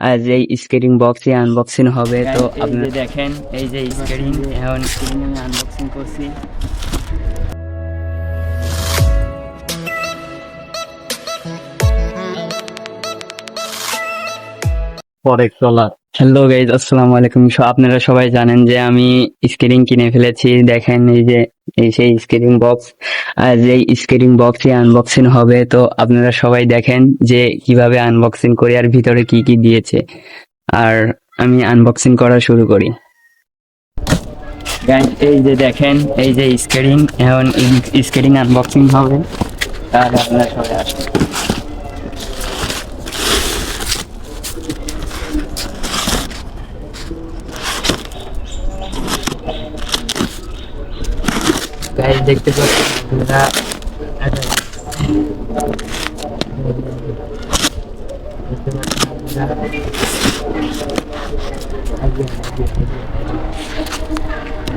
আজ এই স্কেটিং বক্সে আনবক্সিং হবে। তো এই আপনারা যে দেখেন, এই যে স্কেটিং এখন স্কেটিং আমি আনবক্সিং করছি। হ্যালো গাইজ, আসসালামু আলাইকুম। আপনারা সবাই জানেন যে আমি স্কেটিং কিনে ফেলেছি। দেখেন এই যে এই সেই স্কেটিং বক্স। আজ এই স্কেটিং বক্সে আনবক্সিং হবে। তো আপনারা সবাই দেখেন যে কিভাবে আনবক্সিং করি আর ভিতরে কি কি দিয়েছে। আর আমি আনবক্সিং করা শুরু করি। Guys, এই যে দেখেন, এই যে স্কেটিং এখন স্কেটিং আনবক্সিং হবে। তাহলে আপনারা সবাই আসুন। গাইজ দেখতে পাচ্ছেন আপনারা, দেখতে পাচ্ছেন আপনারা,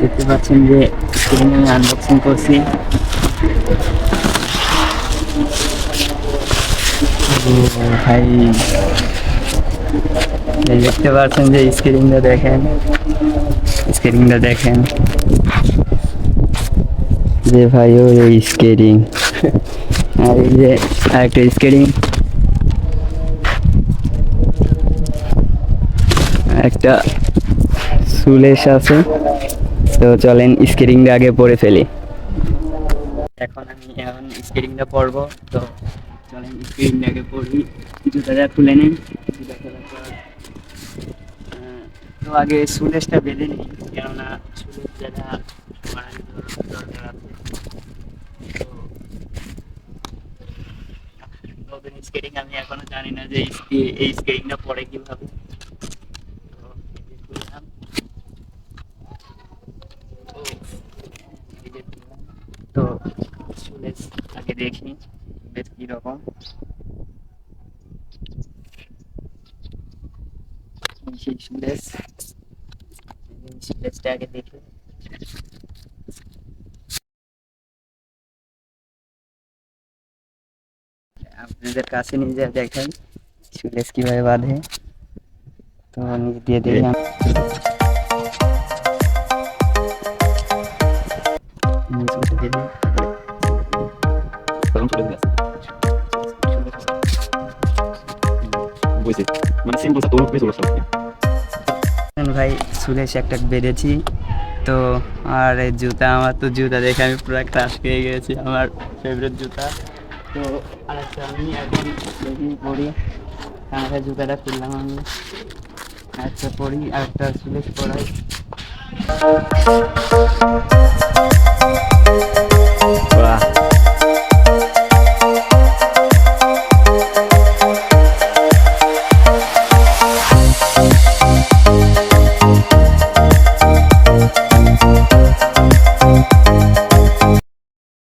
দেখতে পাচ্ছেন যে স্ক্রিন আমি আনবক্সিং করছি। ভাই দেখতে পাচ্ছেন যে স্ক্রিনটা দেখেন, স্ক্রিনটা দেখেন যে ভাই ওই স্কেটিং। আর এই যে আরেকটা স্কেটিং, একটা সুলেশ আছে। তো চলেন স্কেটিংটা আগে পরে ফেলি। এখন স্কেটিংটা পরবো। তো চলেন স্কেটিংটা আগে পরি। জুতাটা খুলে নিন। জুতা খোলার পর তো আগে সুলেশটা বেঁধে নিই, কেননা সুলেশ যেটা দরকার আছে। তো নতুন স্কেটিং আমি এখনো জানি না যে এই স্কেটিংটা পরে কিভাবে। তো এই যে খুললাম। তো সুলেশ আগে দেখি বেশ কিরকম। সেই সুলেশটা আগে দেখি। আপনাদের কাছে নিয়ে যা দেখেন সুলেশ কিভাবে বাঁধে। তো নিচ দিয়ে দেখি ভাই সুরেশ একটা বেঁধেছি। তো আর এই জুতা, আমার তো জুতা দেখে আমি পুরো ক্রাশ খেয়ে গেছি, আমার ফেভারিট জুতা। তো আরেকটা আমি এখন দেখি পরি। কানাডার জুতাটা খুললাম আমি, একটা পরি আর একটা সুরেশ পরাই।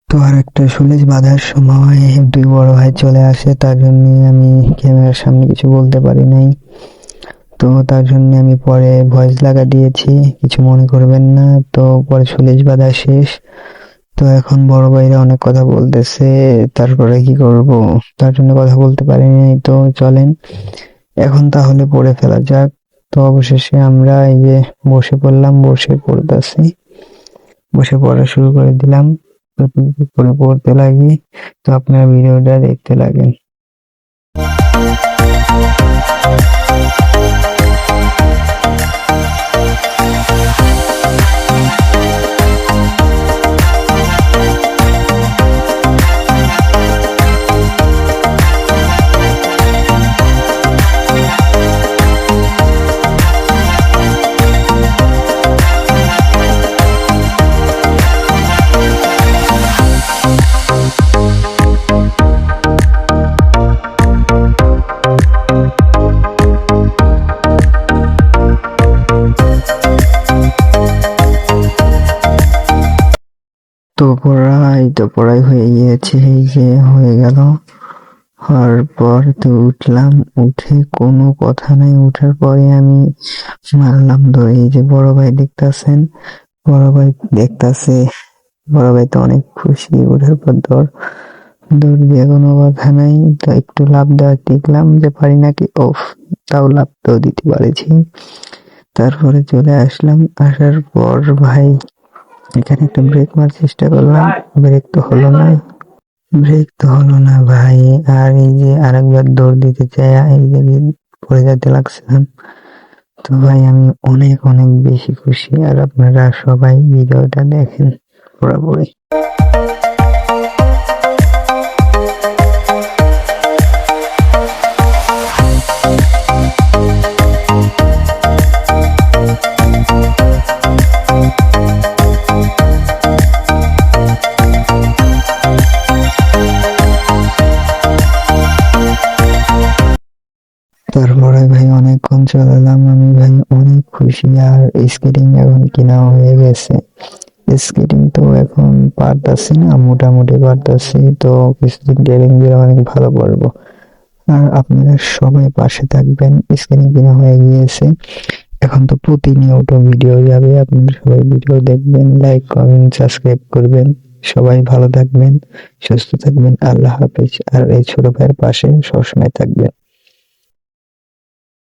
তো আর একটা সুলেশ বাঁধার সময় দুই বড় ভাই চলে আসে, তার জন্য আমি ক্যামেরার সামনে কিছু বলতে পারি নাই। তো তার জন্য আমি পরে ভয়েস লাগা দিয়েছি, কিছু মনে করবেন না। তো পরে সুলেশ বাঁধা শেষ। তো এখন বড় ভাইরা অনেক কথা বলতেছে, তারপরে কি করব, তার জন্য কথা বলতে পারি নাই। তো চলেন এখন তাহলে পড়ে ফেলা যাক। তো অবশেষে আমরা এই যে বসে পড়লাম, বসে পড়তেছি, বসে পড়া শুরু করে দিলাম। করে পড়তে লাগি। তো আপনারা ভিডিওটা দেখতে লাগেন। তো পড়াই হয়ে গিয়েছে, এই যে হয়ে গেল। হওয়ার পর তো উঠলাম, উঠে কোনো কথা নাই। উঠার পরে আমি মারলাম ধরে। এই যে বড় ভাই দেখতাছেন, বড় ভাই দেখতাছে, বড় ভাই তো অনেক খুশি। উঠার পর দৌড় দিয়ে কোনো কথা নাই, তো একটু লাফ দেওয়া দেখলাম যে পারি নাকি, ওফ, তাও লাফ তো দিতে পারেছি। তারপরে চলে আসলাম, আসার পর ভাই এখানে একটা ব্রেক মারার চেষ্টা করলাম, ব্রেক তো হলো না, ভাই। আর এই যে আরেকবার দৌড় দিতে চাই, এই যে পড়ে যেতে লাগছিলাম। তো ভাই আমি অনেক অনেক বেশি খুশি, আর আপনারা সবাই ভিডিওটা দেখেন পুরোপুরি। তারপরে ভাই অনেকক্ষণ চালালাম আমি, ভাই অনেক খুশি। আর স্কেটিং এখন কিনা হয়ে গেছে, স্কেটিং তো এখন পারতাছি না, মোটামুটি পারতাছি, তো কিছুদিন ট্রেনিং দিলে অনেক ভালো পারবো। আর আপনারা সবাই পাশে থাকবেন, স্কেটিং কিনা হয়ে গিয়েছে, এখন তো প্রতিনিয়ত ভিডিও যাবে, আপনারা সবাই ভিডিও দেখবেন, লাইক কমেন্ট সাবস্ক্রাইব করবেন। সবাই ভালো থাকবেন, সুস্থ থাকবেন, আল্লাহ হাফেজ। আর এই ছোট ভাইয়ের পাশে সবসময় থাকবেন।